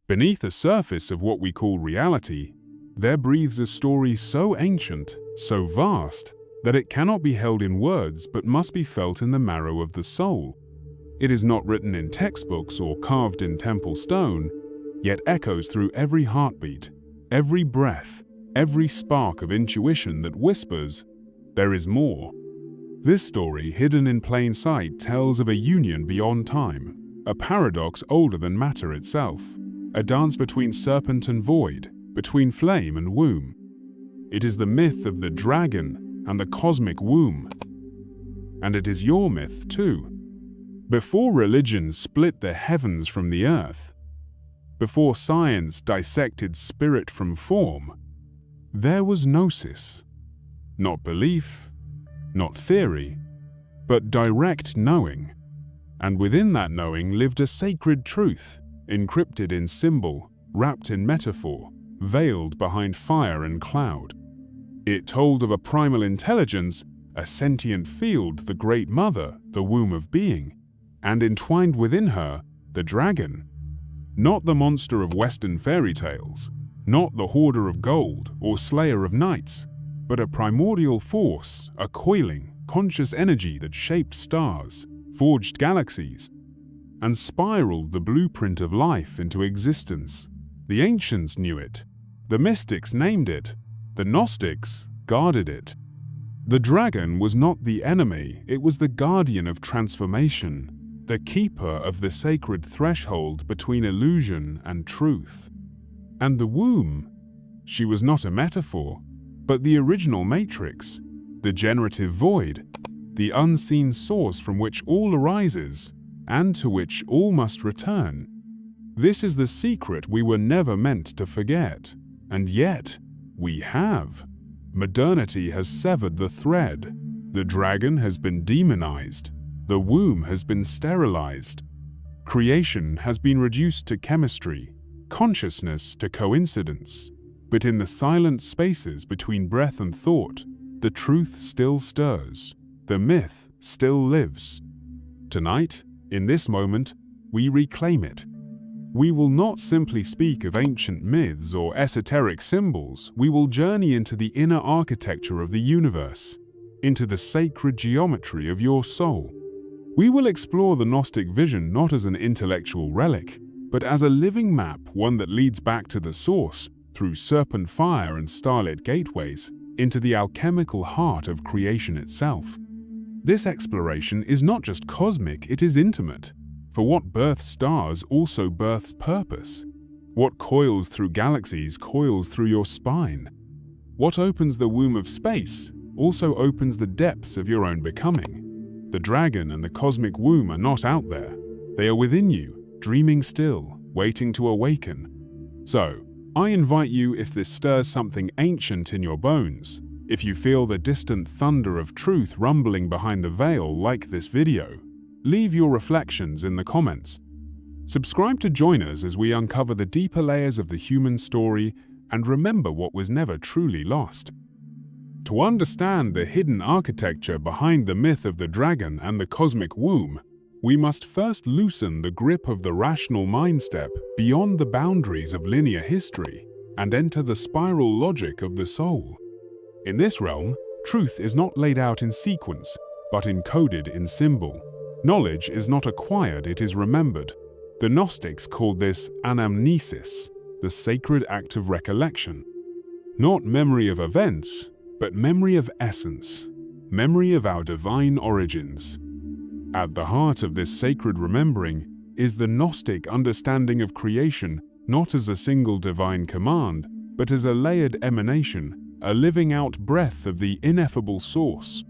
Beneath the surface of what we call reality, there breathes a story so ancient, so vast, that it cannot be held in words but must be felt in the marrow of the soul. It is not written in textbooks or carved in temple stone, yet echoes through every heartbeat, every breath, every spark of intuition that whispers, "There is more." This story, hidden in plain sight, tells of a union beyond time, a paradox older than matter itself, a dance between serpent and void, between flame and womb. It is the myth of the dragon and the cosmic womb. And it is your myth too. Before religion split the heavens from the earth, before science dissected spirit from form, there was gnosis. Not belief, not theory, but direct knowing. And within that knowing lived a sacred truth, encrypted in symbol, wrapped in metaphor, veiled behind fire and cloud. It told of a primal intelligence, a sentient field, the great mother, the womb of being, and entwined within her, the dragon. Not the monster of Western fairy tales, not the hoarder of gold or slayer of knights, but a primordial force, a coiling, conscious energy that shaped stars, forged galaxies, and spiraled the blueprint of life into existence. The ancients knew it. The mystics named it. The Gnostics guarded it. The dragon was not the enemy, it was the guardian of transformation, the keeper of the sacred threshold between illusion and truth. And the womb, she was not a metaphor, but the original matrix, the generative void, the unseen source from which all arises and to which all must return. This is the secret we were never meant to forget, and yet we have. Modernity has severed the thread. The dragon has been demonized. The womb has been sterilized. Creation has been reduced to chemistry, consciousness to coincidence. But in the silent spaces between breath and thought, the truth still stirs. The myth still lives. Tonight, in this moment, we reclaim it. We will not simply speak of ancient myths or esoteric symbols. We will journey into the inner architecture of the universe, into the sacred geometry of your soul. We will explore the Gnostic vision not as an intellectual relic, but as a living map, one that leads back to the source, through serpent fire and starlit gateways, into the alchemical heart of creation itself. This exploration is not just cosmic, it is intimate. For what births stars also births purpose. What coils through galaxies coils through your spine. What opens the womb of space also opens the depths of your own becoming. The dragon and the cosmic womb are not out there. They are within you, dreaming still, waiting to awaken. So, I invite you, if this stirs something ancient in your bones, if you feel the distant thunder of truth rumbling behind the veil like this video, leave your reflections in the comments. Subscribe to join us as we uncover the deeper layers of the human story and remember what was never truly lost. To understand the hidden architecture behind the myth of the dragon and the cosmic womb, we must first loosen the grip of the rational mind, step beyond the boundaries of linear history, and enter the spiral logic of the soul. In this realm, truth is not laid out in sequence, but encoded in symbol. Knowledge is not acquired, it is remembered. The Gnostics called this anamnesis, the sacred act of recollection. Not memory of events, but memory of essence, memory of our divine origins. At the heart of this sacred remembering is the Gnostic understanding of creation, not as a single divine command, but as a layered emanation, a living out breath of the ineffable source.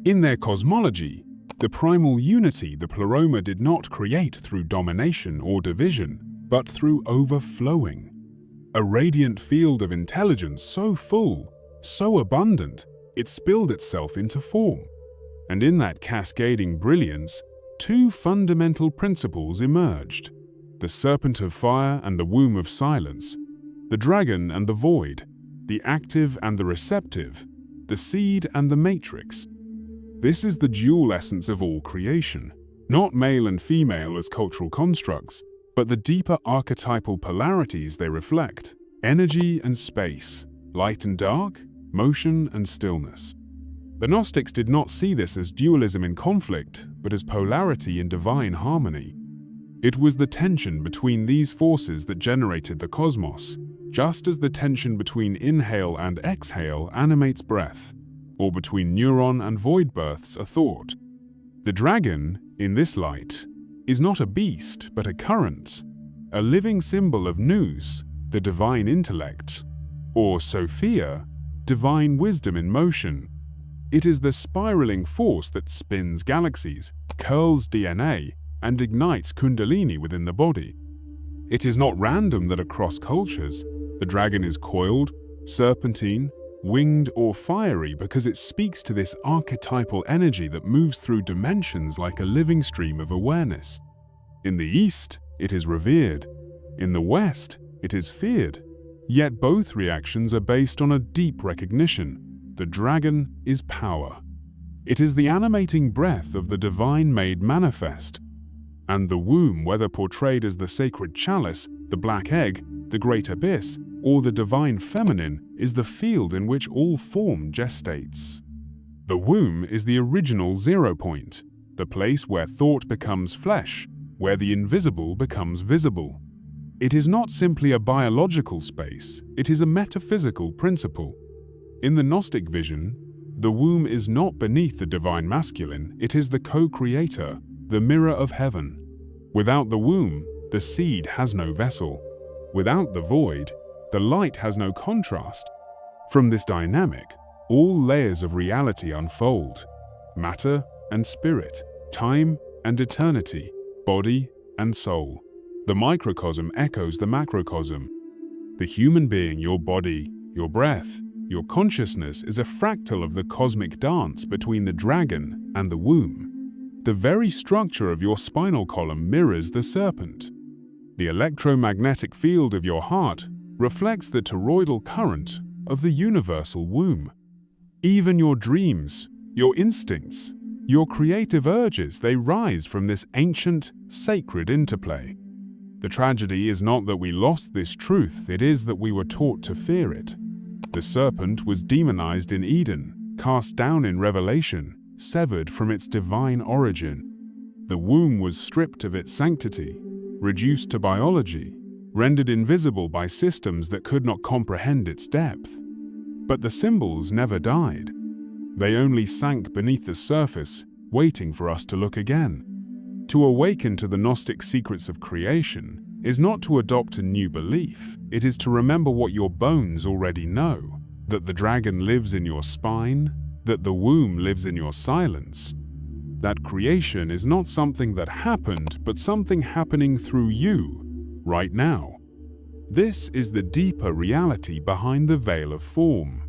In their cosmology, the primal unity the pleroma did not create through domination or division, but through overflowing. A radiant field of intelligence so full, so abundant, it spilled itself into form. And in that cascading brilliance, two fundamental principles emerged: the serpent of fire and the womb of silence, the dragon and the void, the active and the receptive, the seed and the matrix. This is the dual essence of all creation, not male and female as cultural constructs, but the deeper archetypal polarities they reflect: energy and space, light and dark, motion and stillness. The Gnostics did not see this as dualism in conflict, but as polarity in divine harmony. It was the tension between these forces that generated the cosmos, just as the tension between inhale and exhale animates breath, or between neuron and void births a thought. The dragon, in this light, is not a beast but a current, a living symbol of nous, the divine intellect, or Sophia, divine wisdom in motion. It is the spiraling force that spins galaxies, curls DNA, and ignites kundalini within the body. It is not random that across cultures, the dragon is coiled, serpentine, winged, or fiery because it speaks to this archetypal energy that moves through dimensions like a living stream of awareness. In the East, it is revered. In the West, it is feared. Yet both reactions are based on a deep recognition. The dragon is power. It is the animating breath of the divine made manifest. And the womb, whether portrayed as the sacred chalice, the black egg, the great abyss, or the divine feminine, is the field in which all form gestates. The womb is the original 0 point, the place where thought becomes flesh, where the invisible becomes visible. It is not simply a biological space, it is a metaphysical principle. In the Gnostic vision, the womb is not beneath the divine masculine, it is the co-creator, the mirror of heaven. Without the womb, the seed has no vessel. Without the void, the light has no contrast. From this dynamic, all layers of reality unfold: matter and spirit, time and eternity, body and soul. The microcosm echoes the macrocosm. The human being, your body, your breath, your consciousness is a fractal of the cosmic dance between the dragon and the womb. The very structure of your spinal column mirrors the serpent. The electromagnetic field of your heart reflects the toroidal current of the universal womb. Even your dreams, your instincts, your creative urges, they rise from this ancient, sacred interplay. The tragedy is not that we lost this truth, it is that we were taught to fear it. The serpent was demonized in Eden, cast down in Revelation, severed from its divine origin. The womb was stripped of its sanctity, reduced to biology, rendered invisible by systems that could not comprehend its depth. But the symbols never died. They only sank beneath the surface, waiting for us to look again. To awaken to the Gnostic secrets of creation is not to adopt a new belief, it is to remember what your bones already know, that the dragon lives in your spine, that the womb lives in your silence, that creation is not something that happened, but something happening through you, right now. This is the deeper reality behind the veil of form.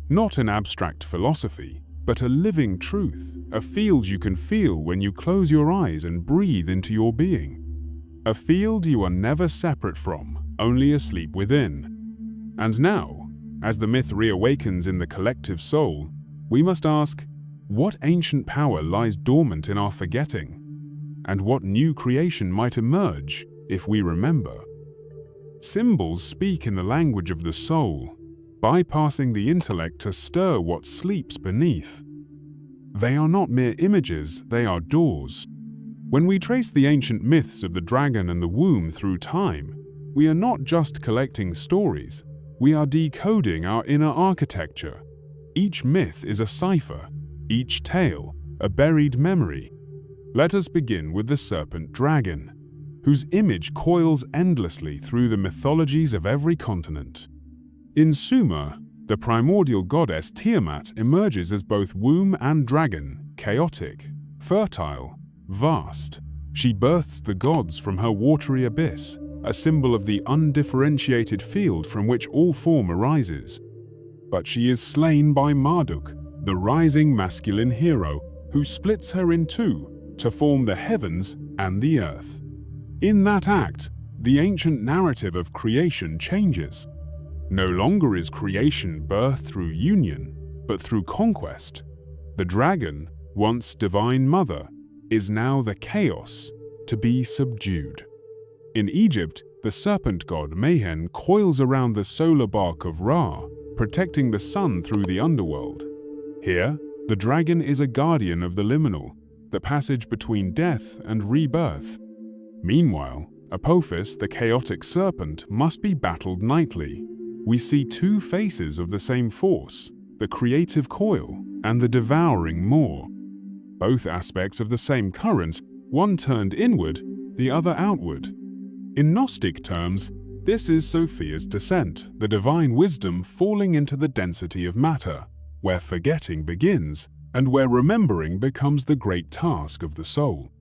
Not an abstract philosophy, but a living truth, a field you can feel when you close your eyes and breathe into your being. A field you are never separate from, only asleep within. And now, as the myth reawakens in the collective soul, we must ask, what ancient power lies dormant in our forgetting? And what new creation might emerge if we remember? Symbols speak in the language of the soul, bypassing the intellect to stir what sleeps beneath. They are not mere images, they are doors. When we trace the ancient myths of the dragon and the womb through time, we are not just collecting stories, we are decoding our inner architecture. Each myth is a cipher, each tale a buried memory. Let us begin with the serpent dragon, whose image coils endlessly through the mythologies of every continent. In Sumer, the primordial goddess Tiamat emerges as both womb and dragon, chaotic, fertile, vast. She births the gods from her watery abyss, a symbol of the undifferentiated field from which all form arises. But she is slain by Marduk, the rising masculine hero, who splits her in two to form the heavens and the earth. In that act, the ancient narrative of creation changes. No longer is creation birthed through union, but through conquest. The dragon, once divine mother, is now the chaos to be subdued. In Egypt, the serpent god Mehen coils around the solar bark of Ra, protecting the sun through the underworld. Here, the dragon is a guardian of the liminal, the passage between death and rebirth. Meanwhile, Apophis, the chaotic serpent, must be battled nightly. We see two faces of the same force, the creative coil and the devouring maw. Both aspects of the same current, one turned inward, the other outward. In Gnostic terms, this is Sophia's descent, the divine wisdom falling into the density of matter, where forgetting begins and where remembering becomes the great task of the soul.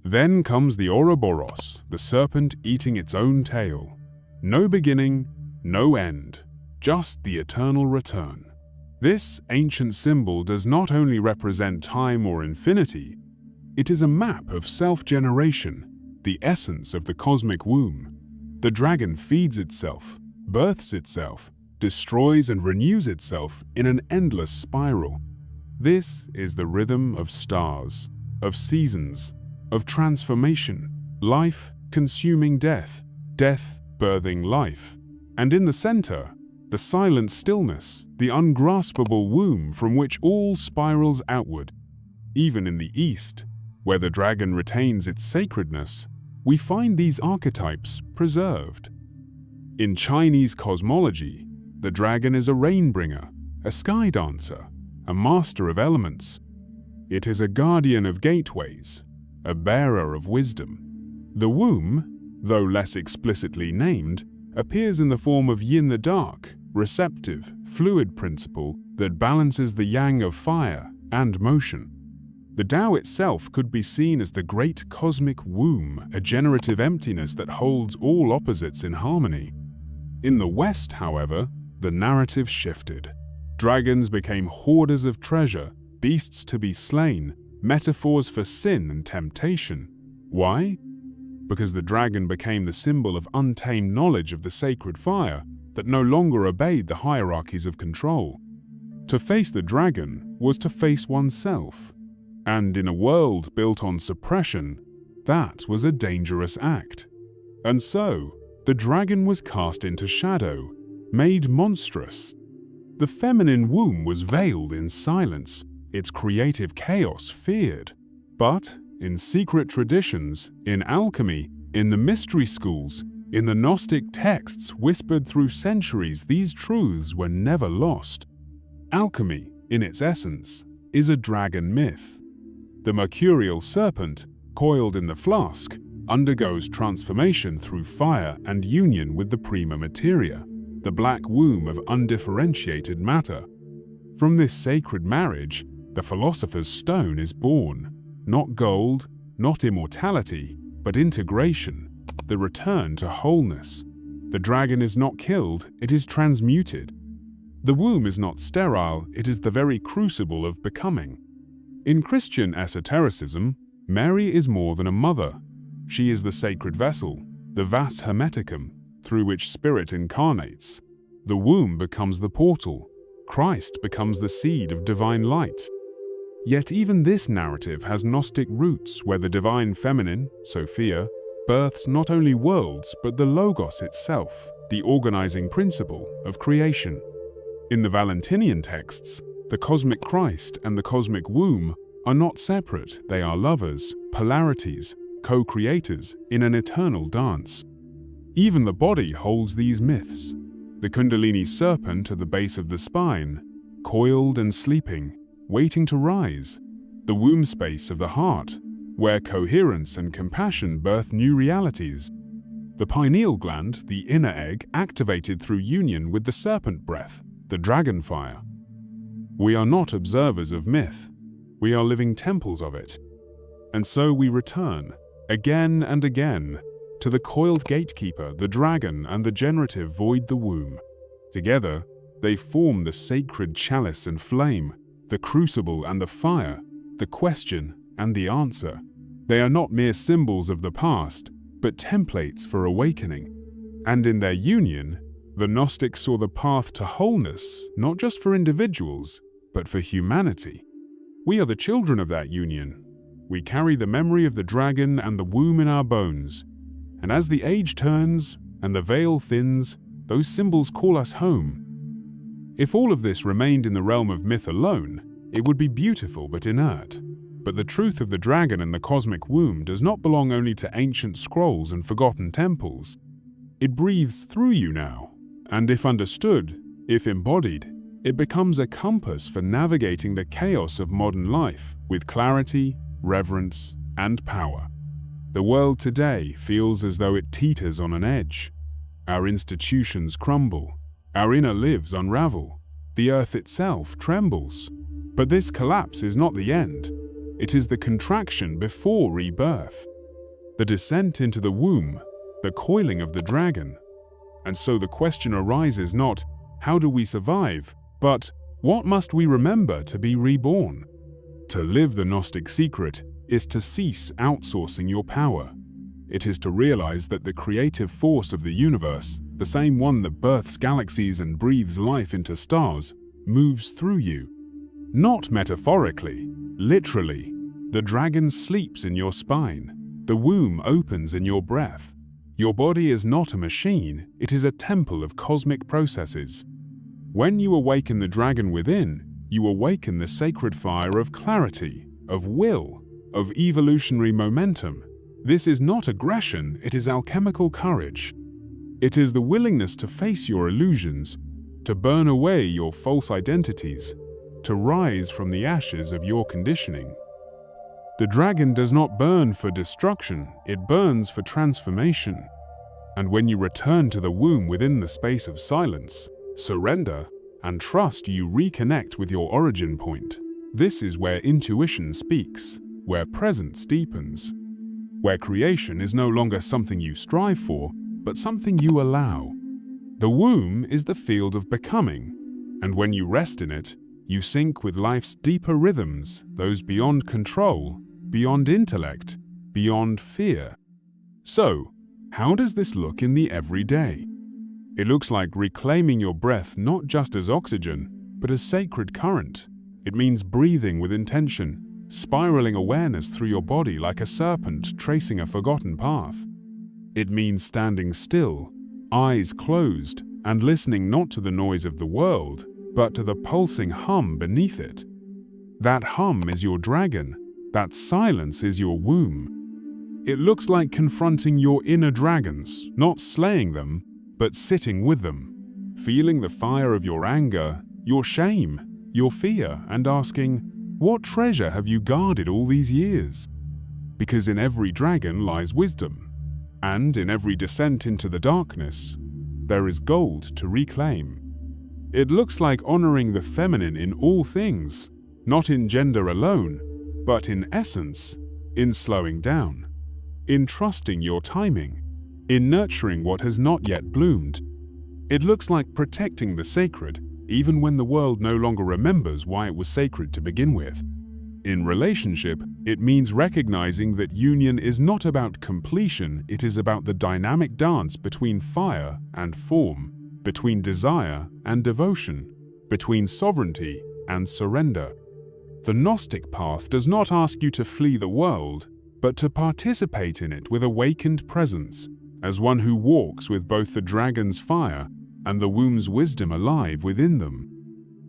Then comes the Ouroboros, the serpent eating its own tail. No beginning, no end, just the eternal return. This ancient symbol does not only represent time or infinity, it is a map of self-generation, the essence of the cosmic womb. The dragon feeds itself, births itself, destroys and renews itself in an endless spiral. This is the rhythm of stars, of seasons, of transformation, life consuming death, death birthing life. And in the center, the silent stillness, the ungraspable womb from which all spirals outward. Even in the East, where the dragon retains its sacredness, we find these archetypes preserved. In Chinese cosmology, the dragon is a rainbringer, a sky dancer, a master of elements. It is a guardian of gateways, a bearer of wisdom. The womb, though less explicitly named, appears in the form of yin the dark, receptive, fluid principle that balances the yang of fire and motion. The Tao itself could be seen as the great cosmic womb, a generative emptiness that holds all opposites in harmony. In the West, however, the narrative shifted. Dragons became hoarders of treasure, beasts to be slain, metaphors for sin and temptation. Why? Because the dragon became the symbol of untamed knowledge of the sacred fire that no longer obeyed the hierarchies of control. To face the dragon was to face oneself. And in a world built on suppression, that was a dangerous act. And so, the dragon was cast into shadow, made monstrous. The feminine womb was veiled in silence, its creative chaos feared. But, in secret traditions, in alchemy, in the mystery schools, in the Gnostic texts whispered through centuries, these truths were never lost. Alchemy, in its essence, is a dragon myth. The mercurial serpent, coiled in the flask, undergoes transformation through fire and union with the prima materia, the black womb of undifferentiated matter. From this sacred marriage, the philosopher's stone is born. Not gold, not immortality, but integration, the return to wholeness. The dragon is not killed, it is transmuted. The womb is not sterile, it is the very crucible of becoming. In Christian esotericism, Mary is more than a mother. She is the sacred vessel, the vas hermeticum, through which spirit incarnates. The womb becomes the portal. Christ becomes the seed of divine light. Yet even this narrative has Gnostic roots where the divine feminine, Sophia, births not only worlds but the Logos itself, the organizing principle of creation. In the Valentinian texts, the cosmic Christ and the cosmic womb are not separate, they are lovers, polarities, co-creators in an eternal dance. Even the body holds these myths. The Kundalini serpent at the base of the spine, coiled and sleeping, waiting to rise. The womb space of the heart, where coherence and compassion birth new realities. The pineal gland, the inner egg, activated through union with the serpent breath, the dragon fire. We are not observers of myth. We are living temples of it. And so we return, again and again, to the coiled gatekeeper, the dragon, and the generative void, the womb. Together, they form the sacred chalice and flame, the crucible and the fire, the question and the answer. They are not mere symbols of the past, but templates for awakening. And in their union, the Gnostics saw the path to wholeness, not just for individuals, but for humanity. We are the children of that union. We carry the memory of the dragon and the womb in our bones. And as the age turns and the veil thins, those symbols call us home. If all of this remained in the realm of myth alone, it would be beautiful but inert. But the truth of the dragon and the cosmic womb does not belong only to ancient scrolls and forgotten temples. It breathes through you now, and if understood, if embodied, it becomes a compass for navigating the chaos of modern life with clarity, reverence, and power. The world today feels as though it teeters on an edge. Our institutions crumble, our inner lives unravel, the earth itself trembles. But this collapse is not the end. It is the contraction before rebirth, the descent into the womb, the coiling of the dragon. And so the question arises not, how do we survive, but what must we remember to be reborn? To live the Gnostic secret is to cease outsourcing your power. It is to realize that the creative force of the universe, the same one that births galaxies and breathes life into stars, moves through you. Not metaphorically, literally. The dragon sleeps in your spine. The womb opens in your breath. Your body is not a machine, it is a temple of cosmic processes. When you awaken the dragon within, you awaken the sacred fire of clarity, of will, of evolutionary momentum. This is not aggression, it is alchemical courage. It is the willingness to face your illusions, to burn away your false identities, to rise from the ashes of your conditioning. The dragon does not burn for destruction, it burns for transformation. And when you return to the womb within the space of silence, surrender, and trust, you reconnect with your origin point. This is where intuition speaks, where presence deepens, where creation is no longer something you strive for, but something you allow. The womb is the field of becoming, and when you rest in it, you sync with life's deeper rhythms, those beyond control, beyond intellect, beyond fear. So, how does this look in the everyday? It looks like reclaiming your breath not just as oxygen, but as sacred current. It means breathing with intention, spiraling awareness through your body like a serpent tracing a forgotten path. It means standing still, eyes closed, and listening not to the noise of the world, but to the pulsing hum beneath it. That hum is your dragon, that silence is your womb. It looks like confronting your inner dragons, not slaying them, but sitting with them, feeling the fire of your anger, your shame, your fear, and asking, what treasure have you guarded all these years? Because in every dragon lies wisdom, and in every descent into the darkness, there is gold to reclaim. It looks like honoring the feminine in all things, not in gender alone, but in essence, in slowing down, in trusting your timing, in nurturing what has not yet bloomed. It looks like protecting the sacred, even when the world no longer remembers why it was sacred to begin with. In relationship, it means recognizing that union is not about completion, it is about the dynamic dance between fire and form, between desire and devotion, between sovereignty and surrender. The Gnostic path does not ask you to flee the world, but to participate in it with awakened presence, as one who walks with both the dragon's fire and the womb's wisdom alive within them.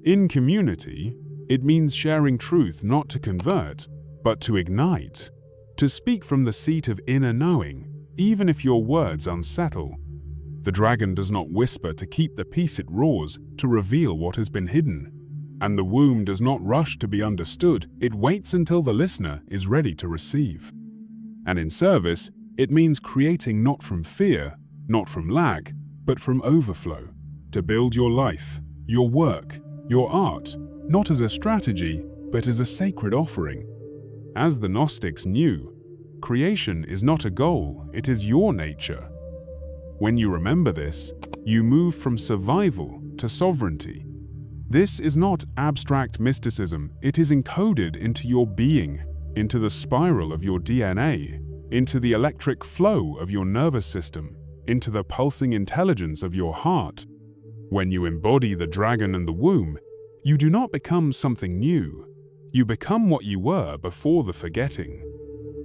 In community, it means sharing truth not to convert, but to ignite, to speak from the seat of inner knowing, even if your words unsettle. The dragon does not whisper to keep the peace, it roars to reveal what has been hidden. And the womb does not rush to be understood, it waits until the listener is ready to receive. And in service, it means creating not from fear, not from lack, but from overflow, to build your life, your work, your art, not as a strategy, but as a sacred offering. As the Gnostics knew, creation is not a goal, it is your nature. When you remember this, you move from survival to sovereignty. This is not abstract mysticism, it is encoded into your being, into the spiral of your DNA, into the electric flow of your nervous system, into the pulsing intelligence of your heart. When you embody the dragon and the womb, you do not become something new. You become what you were before the forgetting.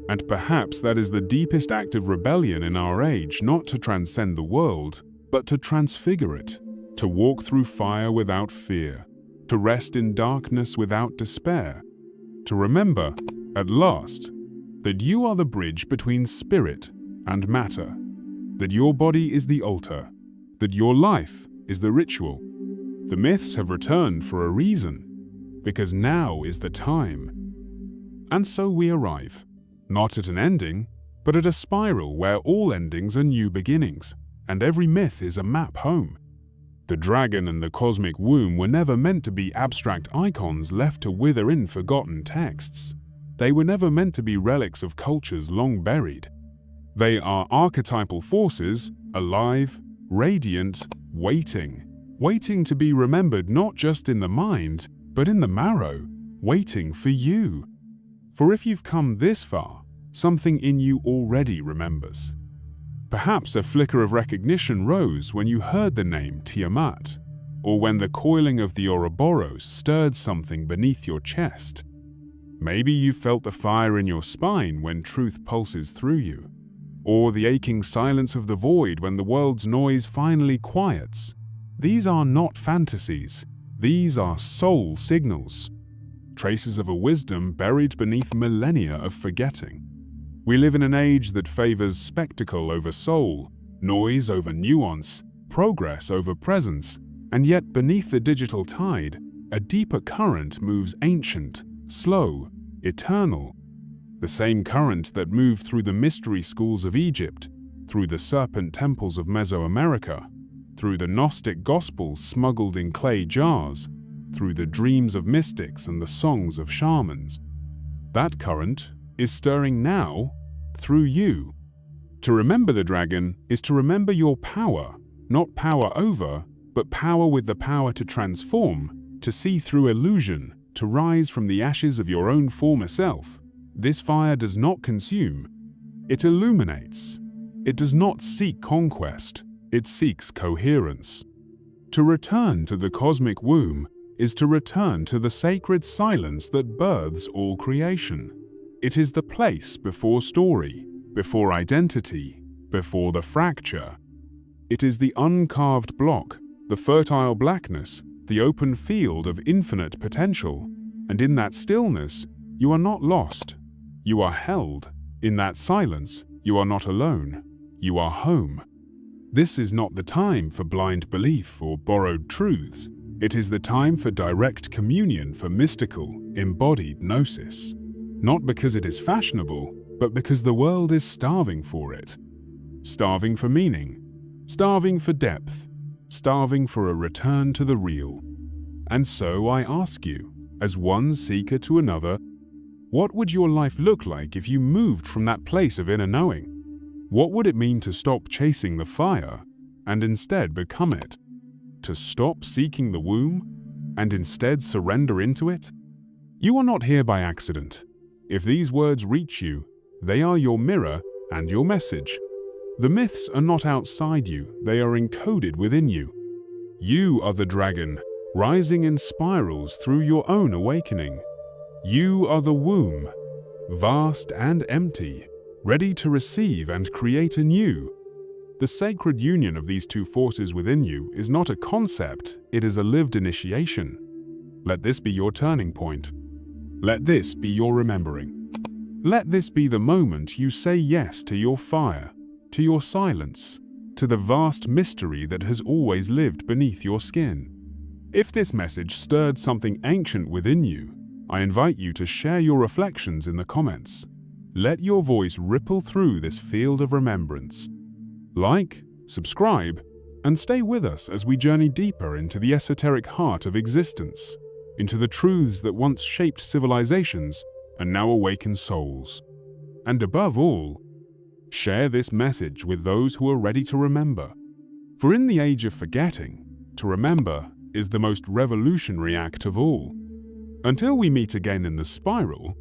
And perhaps that is the deepest act of rebellion in our age, not to transcend the world, but to transfigure it, to walk through fire without fear, to rest in darkness without despair, to remember, at last, that you are the bridge between spirit and matter, that your body is the altar, that your life is the ritual. The myths have returned for a reason, because now is the time. And so we arrive, not at an ending, but at a spiral where all endings are new beginnings, and every myth is a map home. The dragon and the cosmic womb were never meant to be abstract icons left to wither in forgotten texts. They were never meant to be relics of cultures long buried. They are archetypal forces, alive, radiant, waiting to be remembered not just in the mind, but in the marrow, waiting for you. For if you've come this far, something in you already remembers. Perhaps a flicker of recognition rose when you heard the name Tiamat, or when the coiling of the Ouroboros stirred something beneath your chest. Maybe you felt the fire in your spine when truth pulses through you, or the aching silence of the void when the world's noise finally quiets. These are not fantasies, these are soul signals, traces of a wisdom buried beneath millennia of forgetting. We live in an age that favors spectacle over soul, noise over nuance, progress over presence, and yet beneath the digital tide, a deeper current moves ancient, slow, eternal. The same current that moved through the mystery schools of Egypt, through the serpent temples of Mesoamerica, through the Gnostic Gospel smuggled in clay jars, through the dreams of mystics and the songs of shamans. That current is stirring now through you. To remember the dragon is to remember your power, not power over, but power with the power to transform, to see through illusion, to rise from the ashes of your own former self. This fire does not consume, it illuminates. It does not seek conquest, it seeks coherence. To return to the cosmic womb is to return to the sacred silence that births all creation. It is the place before story, before identity, before the fracture. It is the uncarved block, the fertile blackness, the open field of infinite potential, and in that stillness, you are not lost. You are held. In that silence, you are not alone. You are home. This is not the time for blind belief or borrowed truths. It is the time for direct communion, for mystical, embodied gnosis. Not because it is fashionable, but because the world is starving for it. Starving for meaning, starving for depth, starving for a return to the real. And so I ask you, as one seeker to another, what would your life look like if you moved from that place of inner knowing? What would it mean to stop chasing the fire and instead become it? To stop seeking the womb and instead surrender into it? You are not here by accident. If these words reach you, they are your mirror and your message. The myths are not outside you, they are encoded within you. You are the dragon, rising in spirals through your own awakening. You are the womb, vast and empty, ready to receive and create anew. The sacred union of these two forces within you is not a concept, it is a lived initiation. Let this be your turning point. Let this be your remembering. Let this be the moment you say yes to your fire, to your silence, to the vast mystery that has always lived beneath your skin. If this message stirred something ancient within you, I invite you to share your reflections in the comments. Let your voice ripple through this field of remembrance. Like, subscribe, and stay with us as we journey deeper into the esoteric heart of existence, into the truths that once shaped civilizations and now awaken souls. And above all, share this message with those who are ready to remember. For in the age of forgetting, to remember is the most revolutionary act of all. Until we meet again in the spiral,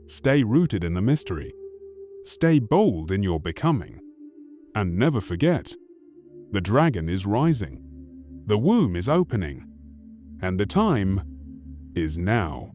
stay rooted in the mystery. Stay bold in your becoming. And never forget, the dragon is rising. The womb is opening. And the time is now.